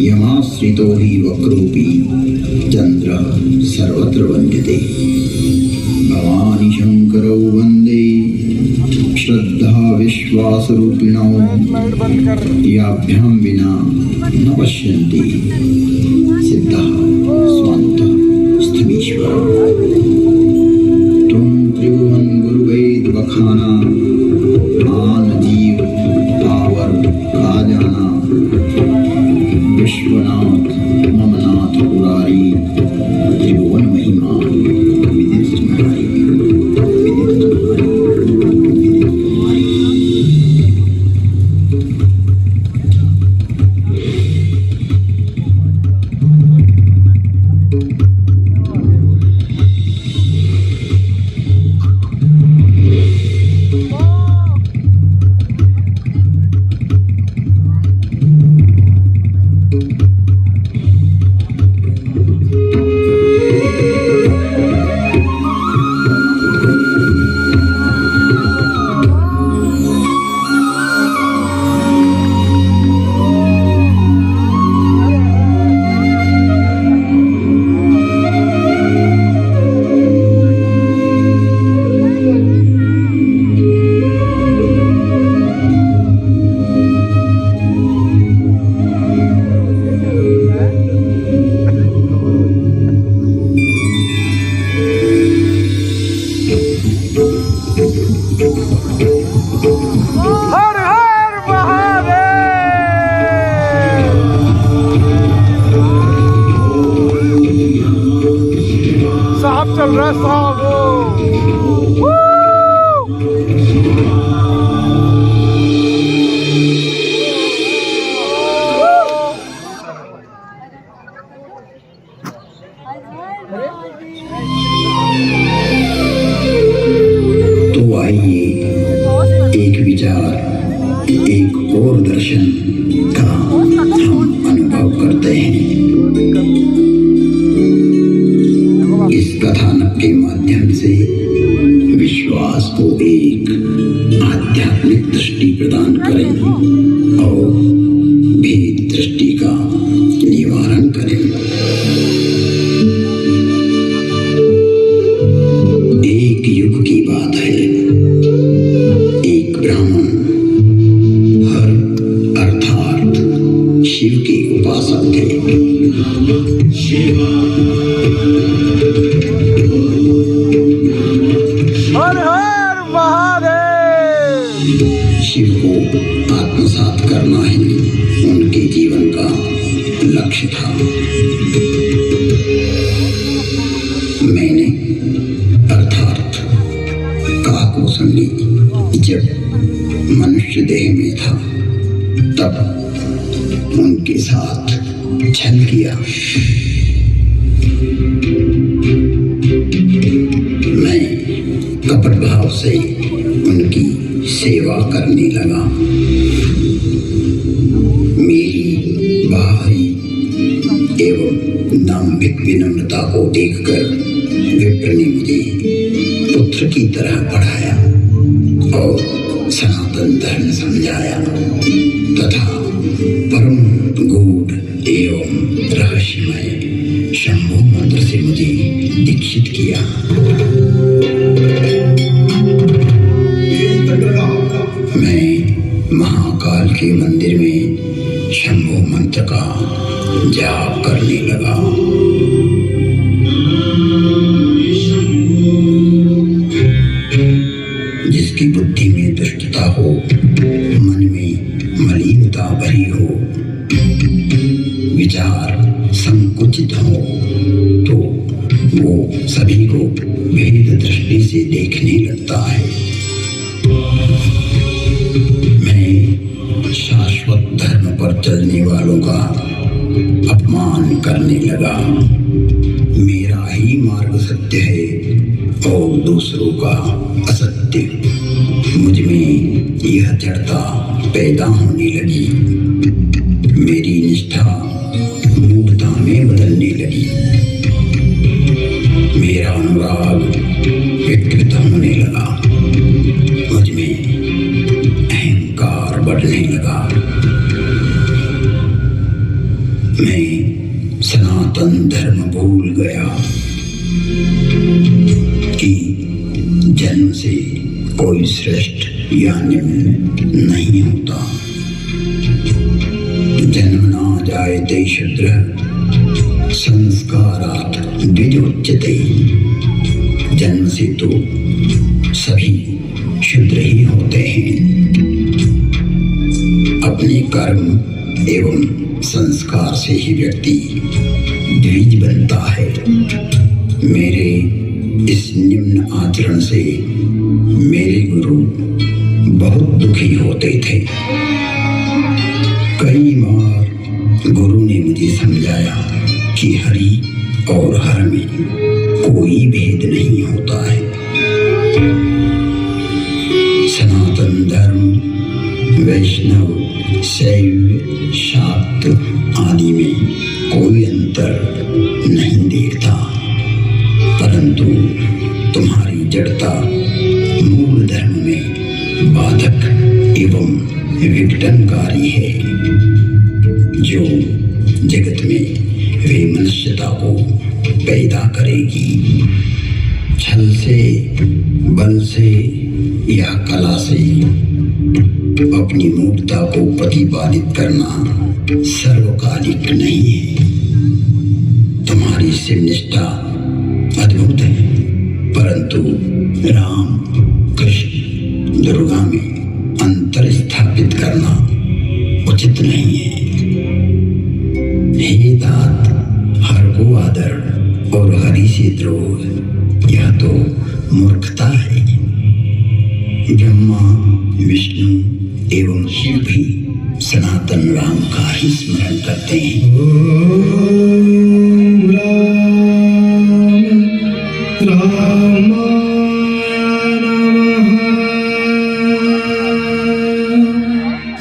यमाश्रितो हि वक्रोऽपि चन्द्र सर्वत्र वन्द्यते। भवानी शंकरौ वन्दे श्रद्धा विश्वासरूपिणौ याभ्यां विना न पश्यन्ति सिद्धः स्वान्तः स्थमीश्वरः। त्वं त्रिभुवन गुरुवेद बखाना आन जीव पावर काजाना विश्वनाथ ममनाथ पुरारी त्रिभुवन महिमा विदित तुम्हारी विदित तुम्हारी विदित तुम्हारी। हर हर महादेव। साहब चल रहा है साहब। तो आइए एक विचार एक और दर्शन का हम अनुभव करते हैं। इस कथानक के माध्यम से विश्वास को एक आध्यात्मिक दृष्टि प्रदान करें और भेद दृष्टि का निवारण करें। एक युग की बात है, एक ब्राह्मण हर अर्थात शिव के उपासक थे। हर हर महादेव। शिव को आत्मसात करना ही उनके जीवन का लक्ष्य था। मैंने अर्थात काकभूषणी जब मनुष्य देह में था तब उनके साथ छल किया। मैं कपट भाव से उनकी सेवा करने लगा। मेरी बाहरी एवं दाम्भिक विनम्रता को देखकर विप्र ने मुझे पुत्र की तरह पढ़ाया और सनातन धर्म समझाया तथा परम गूढ़ एवं रहस्यमय शंभु मंत्र से मुझे दीक्षित किया। मैं महाकाल के मंदिर में शंभु मंत्र का जाप करने लगा। जिसकी बुद्धि में दुष्टता हो, मन में मलिन दीनता भरी हो, विचार संकुचित हो, तो वो सभी को भेद दृष्टि से देखने लगता है। मैं शाश्वत धर्म पर चलने वालों का अपमान करने लगा। मेरा ही मार्ग सत्य है और दूसरों का असत्य। मुझ में यह जड़ता पैदा होने लगी। मेरी निष्ठा मूर्खता में बदलने लगी। मेरा अनुराग विकृत होने लगा। मुझ में अहंकार बढ़ने लगा। मैं सनातन धर्म भूल गया कि जन्म से कोई श्रेष्ठ या निम्न नहीं होता। जन्म ना जायते शूद्र संस्कारात् द्विजोच्यते। जन्म से तो सभी शूद्र ही होते हैं। अपने कर्म एवं संस्कार से ही व्यक्ति द्विज बनता है। मेरे इस निम्न आचरण से मेरे गुरु बहुत दुखी होते थे। कई बार गुरु ने मुझे समझाया कि हरि और हर में कोई भेद नहीं होता है। सनातन धर्म, वैष्णव, शैव, शाक्त आदि में कोई अंतर नहीं देखता, परंतु तुम्हारी जड़ता मूल धर्म में बाधक एवं विघटनकारी है, जो जगत में वे मनुष्यता को पैदा करेगी। छल से, बल से या कला से अपनी मूर्खता को प्रतिपादित करना सर्वकालिक नहीं है। तुम्हारी शिव निष्ठा अद्भुत है, परंतु राम, कृष्ण, दुर्गा में अंतर स्थापित करना उचित नहीं है। हे तात, हर को आदर और हरि से द्रोह, यह तो मूर्खता है। ब्रह्मा, विष्णु एवं शिव भी सनातन राम का ही स्मरण करते हैं।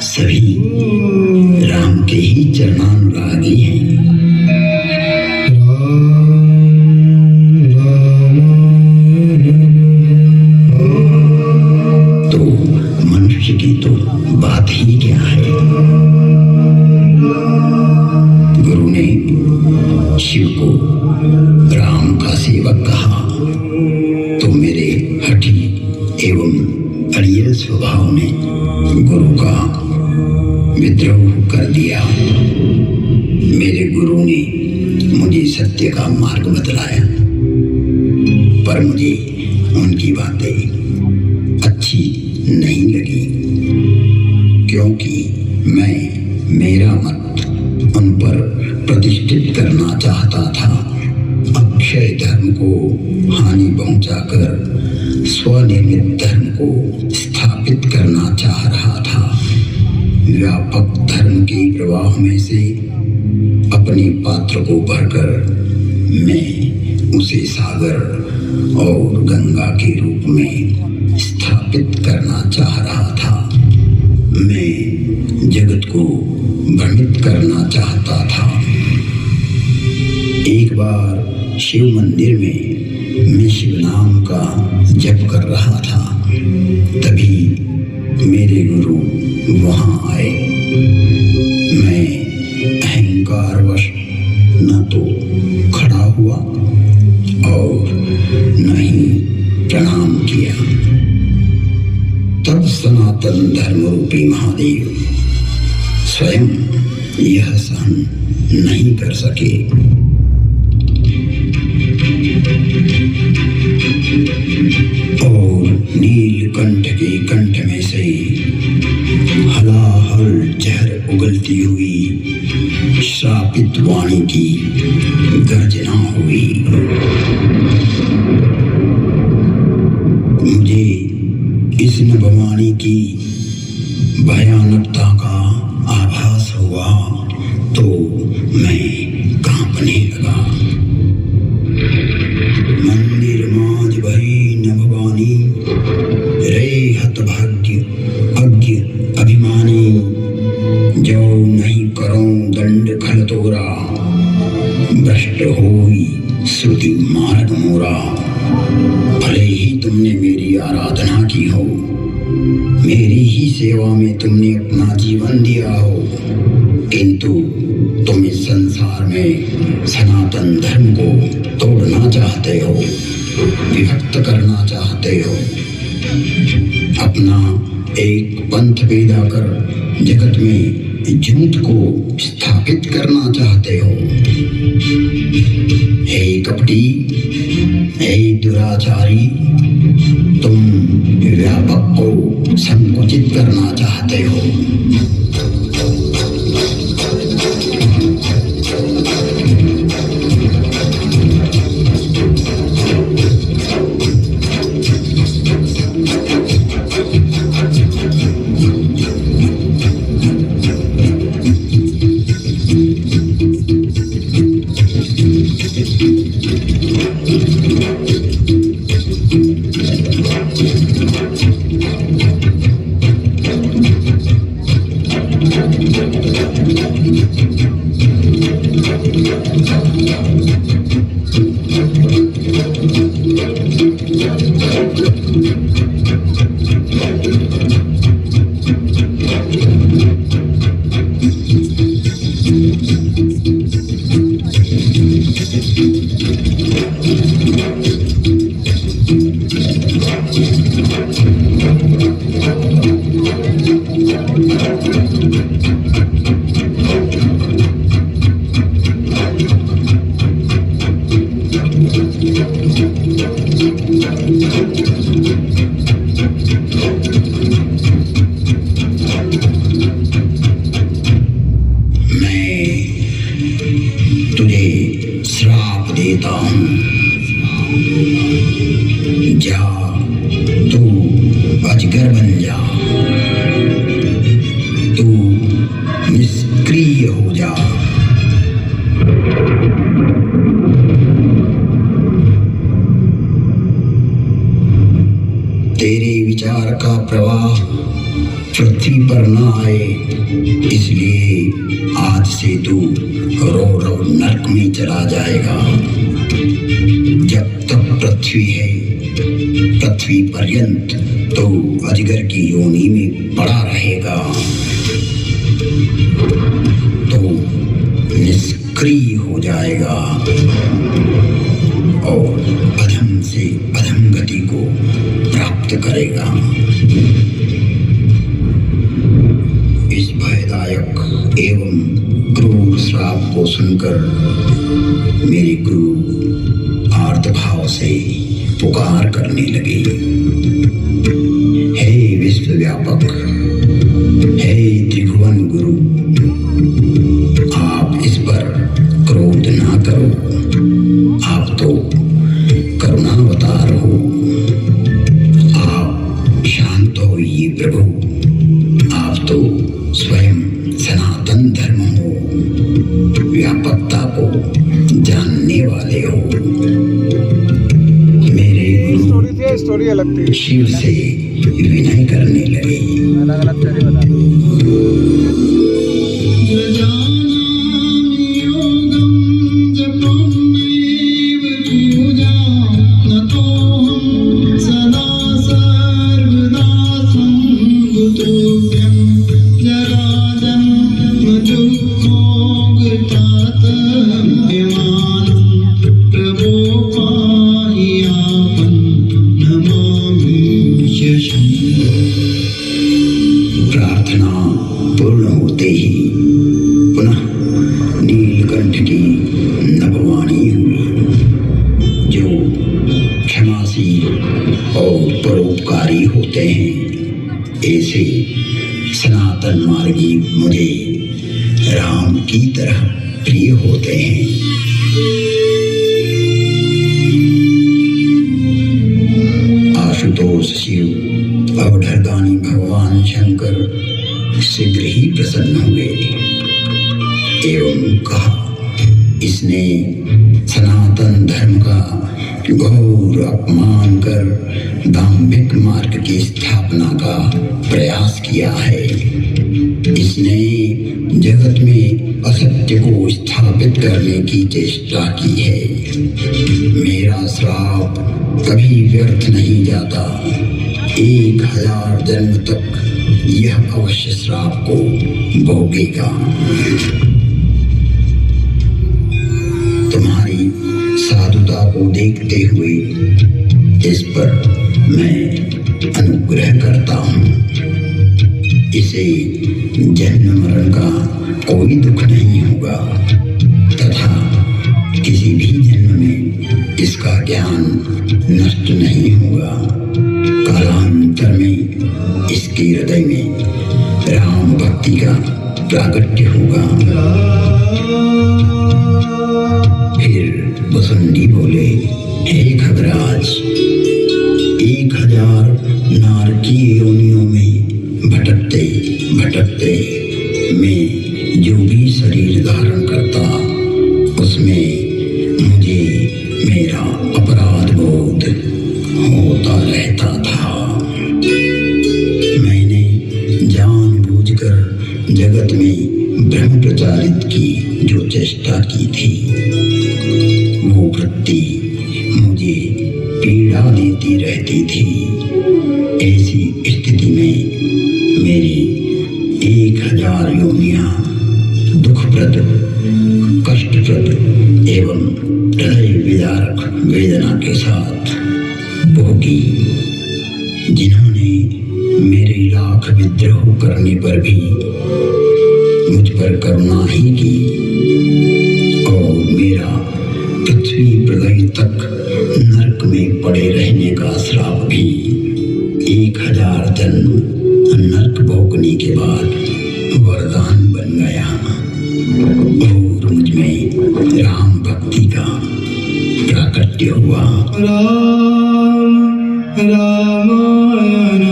सभी राम के ही चरणानुरागी हैं। तो मनुष्य की तो बात ही क्या है। गुरु ने शिव को राम का सेवक कहा, तो मेरे हठी एवं अड़ियल स्वभाव ने गुरु का विद्रोह कर दिया। मेरे गुरु ने मुझे सत्य का मार्ग बतलाया, पर मुझे उनकी बातें अच्छी नहीं लगी, क्योंकि मैं मेरा मत उन पर प्रतिष्ठित करना चाहता था। अक्षय धर्म को हानि पहुंचाकर स्वनिर्मित धर्म को स्थापित करना चाह रहा था। व्यापक धर्म के प्रवाह में से अपने पात्र को भरकर मैं उसे सागर और गंगा के रूप में स्थापित करना चाह रहा था। मैं जगत को भ्रमित करना चाहता था। एक बार शिव मंदिर में मैं शिव नाम का जप कर रहा था, तभी मेरे गुरु वहां आए। मैं अहंकारवश न तो खड़ा हुआ और न ही प्रणाम किया। तब सनातन धर्म रूपी महादेव स्वयं यह सहन नहीं कर सके। और नीलकंठ के कंठ में से हलाहल जहर उगलती हुई श्रापित वाणी की गर्जना हुई। मुझे इस नभवाणी की भयानकता का आभास हुआ तो मैं कांपने लगा। मंदिर माज भई नभवानी, रे हतभाग्य अज्ञ अभिमानी, जो नहीं करो दंड खल तोरा, भ्रष्ट होई श्रुति मार्ग मोरा। भले ही तुमने मेरी आराधना की हो, मेरी ही सेवा में तुमने अपना जीवन दिया हो, किंतु तुम इस संसार में सनातन धर्म को तोड़ना चाहते हो, विभक्त करना चाहते हो, अपना एक पंथ पैदा कर जगत में झूठ को स्थापित करना चाहते हो। हे कपटी, हे दुराचारी, तुम व्यापक को संकुचित करना चाहते हो। तुझे श्राप देता हूँ, जा तू अजगर बन जा, तू निष्क्रिय हो जा। तेरे विचार का प्रवाह पृथ्वी पर न आए, इसलिए आज से तू रो रो नरक में चला जाएगा। जब तक पृथ्वी है, पृथ्वी पर्यंत तो अजगर की योनि में पड़ा रहेगा, तो निष्क्रिय हो जाएगा और अधम से अधम गति को प्राप्त करेगा। इस भयदायक एवं क्रूर श्राप को सुनकर मेरे गुरु आर्तभाव से पुकार करने लगे, हे विश्वव्यापक, हे त्रिभुवन गुरु, आप इस पर क्रोध ना करो, आप तो करुणावतार हो, आप शांत होइए प्रभु, आप तो स्वयं सनातन धर्म हो, व्यापकता को जानने वाले हो। मेरे गुरु स्टोरी अलग थी, शिव से विनय करने लगे। अलग अलग स्टोरी बता। प्रार्थना पूर्ण होते ही पुनः नीलकंठ की नभवाणी हुई, जो क्षमाशील और परोपकारी होते हैं। ऐसे सनातन मार्गी मुझे राम की तरह प्रिय होते हैं। आशुतोष शिव अवधरदानी भगवान शंकर शीघ्र ही प्रसन्न हुए एवं कहा, इसने सनातन धर्म का घोर अपमान कर दाम्भिक मार्ग की स्थापना का प्रयास किया है। इसने जगत में असत्य को स्थापित करने की चेष्टा की है। मेरा श्राप कभी व्यर्थ नहीं जाता। 1000 जन्म तक यह अवश्य श्राप को भोगेगा। तुम्हारी साधुता को देखते हुए इस पर मैं अनुग्रह करता हूँ। इसे जन्म मरण का कोई दुख नहीं होगा तथा किसी भी जन्म में इसका ज्ञान नष्ट नहीं होगा। कालांतर में इसके हृदय में राम भक्ति का प्रागट्य होगा। फिर बसंती बोले, हे खगराज, 1000 नारकीय योनियों में भटकते भटकते मैं जो भी शरीर धारण करता उसमें मुझे मेरा अपराध बोध होता रहता था। मैंने जानबूझकर जगत में भ्रम प्रचारित की जो चेष्टा की थी वो वृत्ति मुझे पीड़ा देती रहती थी। ऐसी स्थिति में मेरी 1000 योनियां दुखप्रद, कष्टप्रद एवं हृदय विदारक वेदना के साथ भोगी। जिन्होंने मेरे लाख विद्रोह करने पर भी मुझ पर करुणा ही की और मेरा पृथ्वी प्रलय तक नरक में पड़े रहने का श्राप भी 1000 जन्म नरक भोगने के बाद वरदान बन गया और मुझ में राम भक्ति का प्राकट्य हुआ। राम रामायण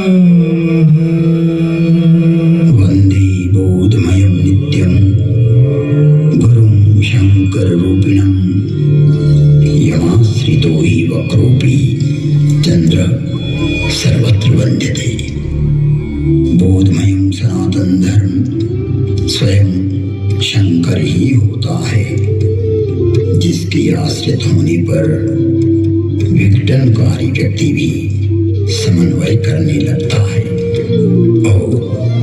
वंदे बोधमयं नित्यं गुरुं शंकर रूपिणं यमाश्रितो हि वक्रोऽपि चंद्र सर्वत्र वंद्यते। बोधमयं सनातन धर्म स्वयं शंकर ही होता है, जिसके आश्रित होने पर विघटनकारी व्यक्ति भी समन्वय करने लगता है और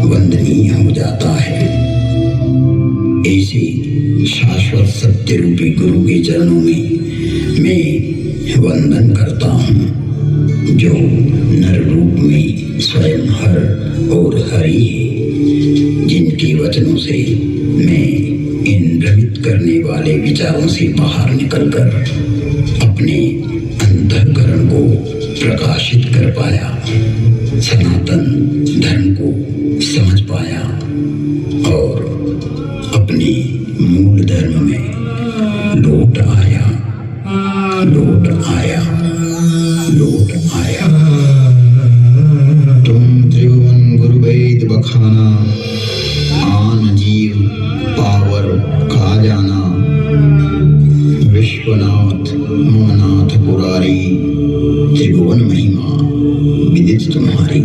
वंदनीय हो जाता है। ऐसे शाश्वत सत्य रूपी गुरु के चरणों में मैं वंदन करता हूँ, जो नर रूप में स्वयं हर और हरि है, जिनके वचनों से मैं इन भ्रमित करने वाले विचारों से बाहर निकलकर अपने अंतःकरण को प्रकाशित कर पाया, सनातन धर्म को समझ पाया और अपने मूल धर्म में लौट आया। तुम त्रिभुवन गुरु वेद बखाना, आन जीव पावर खा जाना। विश्वनाथ ममनाथ पुरारी, त्रिभुवन महिमा विदित तुम्हारी।